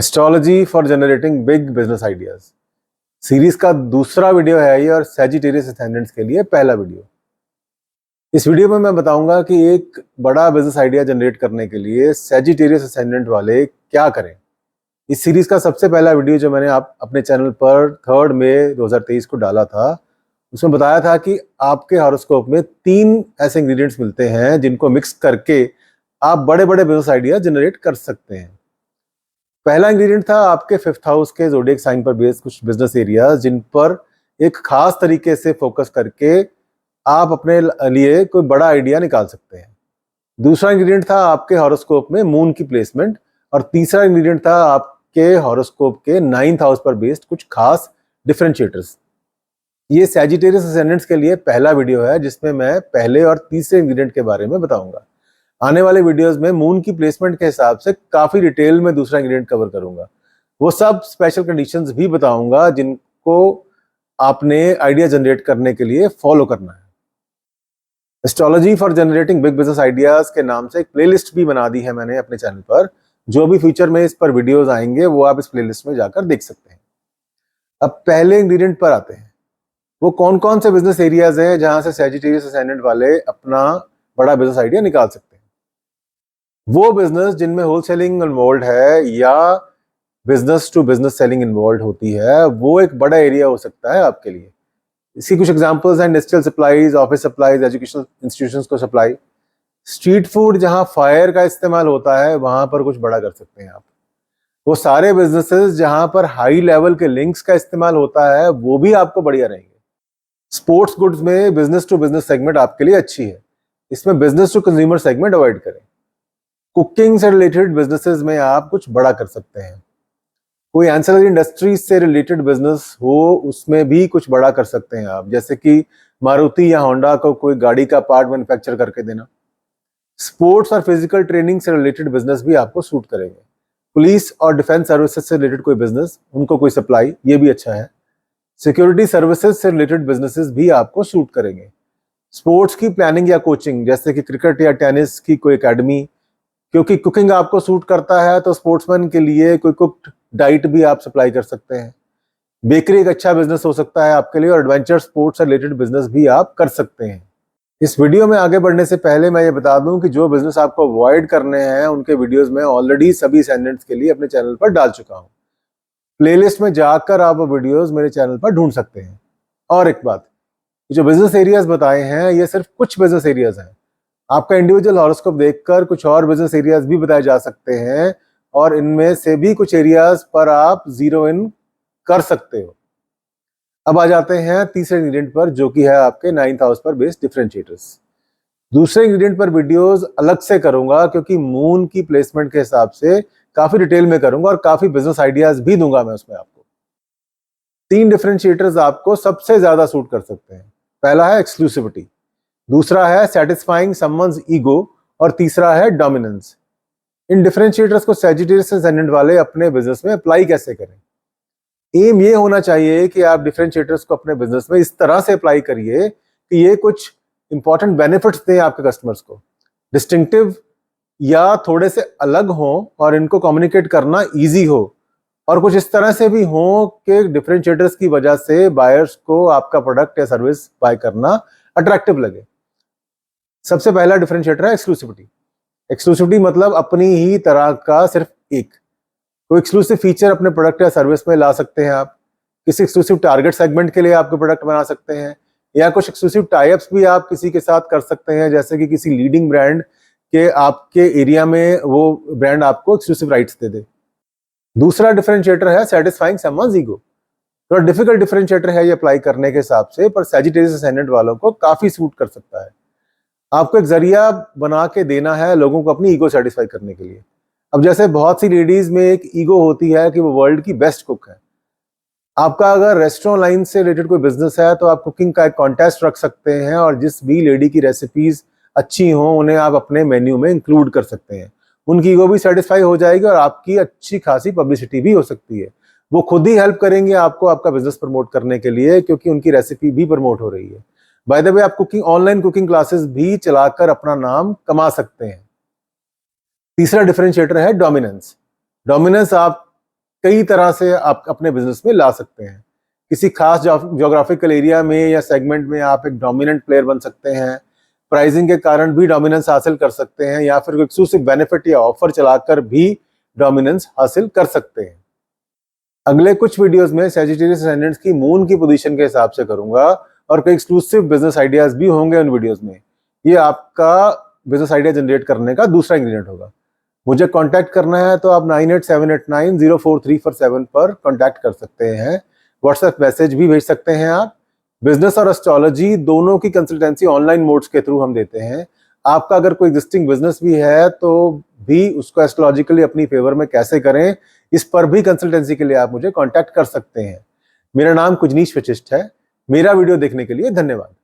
Astrology for generating big business ideas series का दूसरा video है ये और सैजिटेरियस असेंडेंट्स के लिए पहला वीडियो। इस वीडियो में मैं बताऊंगा कि एक बड़ा बिजनेस आइडिया जनरेट करने के लिए सैजिटेरियस असेंडेंट वाले क्या करें। इस सीरीज का सबसे पहला वीडियो जो मैंने अपने चैनल पर 3 मई 2023 को डाला था, उसमें बताया था कि आपके हॉरोस्कोप में 3 ऐसे इंग्रेडिएंट्स मिलते हैं जिनको मिक्स करके आप बड़े बड़े बिजनेस आइडिया जनरेट कर सकते हैं। पहला इंग्रेडिएंट था आपके 5th हाउस के ज़ोडिएक साइन पर बेस्ड कुछ बिजनेस एरियाज जिन पर एक खास तरीके से फोकस करके आप अपने लिए कोई बड़ा आइडिया निकाल सकते हैं। दूसरा इंग्रेडिएंट था आपके हॉरोस्कोप में मून की प्लेसमेंट और तीसरा इंग्रेडिएंट था आपके हॉरोस्कोप के 9th हाउस पर बेस्ड कुछ खास डिफरेंशिएटर्स। ये सैजिटेरियस असेंडेंट्स के लिए पहला वीडियो है जिसमें मैं पहले और तीसरे इंग्रेडिएंट के बारे में बताऊंगा। आने वाले वीडियोस में मून की प्लेसमेंट के हिसाब से काफी डिटेल में दूसरा इंग्रेडिएंट कवर करूंगा। वो सब स्पेशल कंडीशंस भी बताऊंगा जिनको आपने आइडिया जनरेट करने के लिए फॉलो करना है। Astrology for generating big business ideas के नाम से एक प्लेलिस्ट भी बना दी है मैंने अपने चैनल पर। जो भी फ्यूचर में इस पर वीडियोज आएंगे वो आप इस प्लेलिस्ट में जाकर देख सकते हैं। अब पहले इंग्रेडिएंट पर आते हैं। वो कौन कौन से बिजनेस एरियाज हैं जहां से सैजिटेरियस असेंडेंट वाले अपना बड़ा बिजनेस आइडिया निकाल सकते हैं। वो बिजनेस जिनमें होलसेलिंग इन्वॉल्व है या business to business selling involve होती है, वो एक बड़ा एरिया हो सकता है आपके लिए। इसकी कुछ एग्जांपल्स हैं industrial supplies, office supplies, educational institutions को सप्लाई। स्ट्रीट फूड जहां फायर का इस्तेमाल होता है वहां पर कुछ बड़ा कर सकते हैं आप। वो सारे बिजनेसेस जहां पर हाई लेवल के लिंक्स का इस्तेमाल होता है वो भी आपको बढ़िया रहेंगे। स्पोर्ट्स गुड्स में बिजनेस टू बिजनेस सेगमेंट आपके लिए अच्छी है, इसमें business to consumer segment avoid करें। कुकिंग से रिलेटेड बिजनेसेस में आप कुछ बड़ा कर सकते हैं। कोई एंसिलरी इंडस्ट्रीज से रिलेटेड बिजनेस हो उसमें भी कुछ बड़ा कर सकते हैं आप, जैसे कि मारुति या होंडा को कोई गाड़ी का पार्ट मैन्युफैक्चर करके देना। स्पोर्ट्स और फिजिकल ट्रेनिंग से रिलेटेड बिजनेस भी आपको सूट करेंगे। पुलिस और डिफेंस सर्विसेज से रिलेटेड कोई बिजनेस, उनको कोई सप्लाई, ये भी अच्छा है। सिक्योरिटी सर्विसेज से रिलेटेड बिजनेसेस भी आपको सूट करेंगे। स्पोर्ट्स की प्लानिंग या कोचिंग, जैसे कि क्रिकेट या टेनिस की कोई एकेडमी, क्योंकि कुकिंग आपको सूट करता है तो स्पोर्ट्समैन के लिए कोई कुक्ड डाइट भी आप सप्लाई कर सकते हैं। बेकरी एक अच्छा बिजनेस हो सकता है आपके लिए और एडवेंचर स्पोर्ट्स से रिलेटेड बिजनेस भी आप कर सकते हैं। इस वीडियो में आगे बढ़ने से पहले मैं ये बता दूं कि जो बिजनेस आपको अवॉइड करने हैं उनके वीडियोस में ऑलरेडी सभी असेंडेंट्स के लिए अपने चैनल पर डाल चुका हूं। प्लेलिस्ट में जाकर आप वो वीडियोस मेरे चैनल पर ढूंढ सकते हैं। और एक बात, जो बिजनेस एरियाज बताए हैं ये सिर्फ कुछ बिजनेस एरियाज हैं। आपका इंडिविजुअल हॉरोस्कोप देखकर कुछ और बिजनेस एरियाज भी बताए जा सकते हैं और इनमें से भी कुछ एरियाज पर आप जीरो इन कर सकते हो। अब आ जाते हैं तीसरे इंग्रेडिएंट पर, जो कि है आपके 9th हाउस पर बेस्ड डिफरेंशिएटर्स। दूसरे इंग्रेडिएंट पर वीडियोस अलग से करूंगा क्योंकि मून की प्लेसमेंट के हिसाब से काफी डिटेल में करूंगा और काफी बिजनेस आइडियाज भी दूंगा मैं उसमें आपको। 3 डिफरेंशिएटर्स आपको सबसे ज्यादा सूट कर सकते हैं। पहला है एक्सक्लूसिविटी, दूसरा है सैटिस्फाइंग समवन्स ईगो और तीसरा है डोमिनेंस। इन डिफरेंशिएटर्स को सैजिटेरियस असेंडेंट वाले अपने बिजनेस में अप्लाई कैसे करें? एम ये होना चाहिए कि आप डिफरेंशिएटर्स को अपने बिजनेस में इस तरह से अप्लाई करिए कि ये कुछ इंपॉर्टेंट बेनिफिट्स दें आपके कस्टमर्स को, डिस्टिंक्टिव या थोड़े से अलग हो और इनको कम्युनिकेट करना ईजी हो, और कुछ इस तरह से भी हो कि डिफरेंशिएटर्स की वजह से बायर्स को आपका प्रोडक्ट या सर्विस बाय करना अट्रैक्टिव लगे। सबसे पहला डिफरेंशिएटर है एक्सक्लूसिविटी। एक्सक्लूसिविटी मतलब अपनी ही तरह का सिर्फ एक कोई एक्सक्लूसिव फीचर अपने प्रोडक्ट या सर्विस में ला सकते हैं आप। किसी एक्सक्लूसिव टारगेट सेगमेंट के लिए आपके प्रोडक्ट बना सकते हैं या कुछ एक्सक्लूसिव टाइप्स भी आप किसी के साथ कर सकते हैं, जैसे कि किसी लीडिंग ब्रांड के आपके एरिया में वो ब्रांड आपको एक्सक्लूसिव राइट्स दे दे। दूसरा डिफरेंशिएटर है सेटिस्फाइंग समवन्स ईगो। थोड़ा डिफिकल्ट डिफरेंशिएटर है ये अप्लाई करने के हिसाब से, पर सैजिटेरियस असेंडेंट वालों को काफी सूट कर सकता है। आपको एक जरिया बना के देना है लोगों को अपनी ईगो सेटिस्फाई करने के लिए। अब जैसे बहुत सी लेडीज में एक ईगो होती है कि वो वर्ल्ड की बेस्ट कुक है। आपका अगर रेस्टोरेंट लाइन से रिलेटेड कोई बिजनेस है तो आप कुकिंग का एक कॉन्टेस्ट रख सकते हैं और जिस भी लेडी की रेसिपीज अच्छी हों उन्हें आप अपने मेन्यू में इंक्लूड कर सकते हैं। उनकी ईगो भी सेटिस्फाई हो जाएगी और आपकी अच्छी खासी पब्लिसिटी भी हो सकती है। वो खुद ही हेल्प करेंगे आपको आपका बिजनेस प्रमोट करने के लिए, क्योंकि उनकी रेसिपी भी प्रमोट हो रही है। बाय द वे, आप ऑनलाइन कुकिंग क्लासेस भी चलाकर अपना नाम कमा सकते हैं। तीसरा डिफरेंशिएटर है डोमिनेंस। डोमिनेंस आप कई तरह से आप अपने बिजनेस में ला सकते हैं। किसी खास ज्योग्राफिकल एरिया में या सेगमेंट में आप एक डोमिनेंट प्लेयर बन सकते हैं, प्राइसिंग के कारण भी डोमिनेंस हासिल कर सकते हैं, या फिर एक्सक्लूसिव बेनिफिट या ऑफर चलाकर भी डोमिनेंस हासिल कर सकते हैं। अगले कुछ वीडियोस में सैजिटेरियस असेंडेंट्स की मून की पोजीशन के हिसाब से करूंगा और कई एक्सक्लूसिव बिजनेस आइडियाज भी होंगे उन वीडियोस में। ये आपका बिजनेस आइडिया जनरेट करने का दूसरा इंग्रेडिएंट होगा। मुझे कांटेक्ट करना है तो आप 9878904347 पर कांटेक्ट कर सकते हैं। व्हाट्सएप मैसेज भी भेज सकते हैं आप। बिजनेस और एस्ट्रोलॉजी दोनों की कंसल्टेंसी ऑनलाइन मोड्स के थ्रू हम देते हैं। आपका अगर कोई एग्जिस्टिंग बिजनेस भी है तो भी उसको एस्ट्रोलॉजिकली अपनी फेवर में कैसे करें, इस पर भी कंसल्टेंसी के लिए आप मुझे कांटेक्ट कर सकते हैं। मेरा नाम कुजनीश वशिष्ठ है। मेरा वीडियो देखने के लिए धन्यवाद।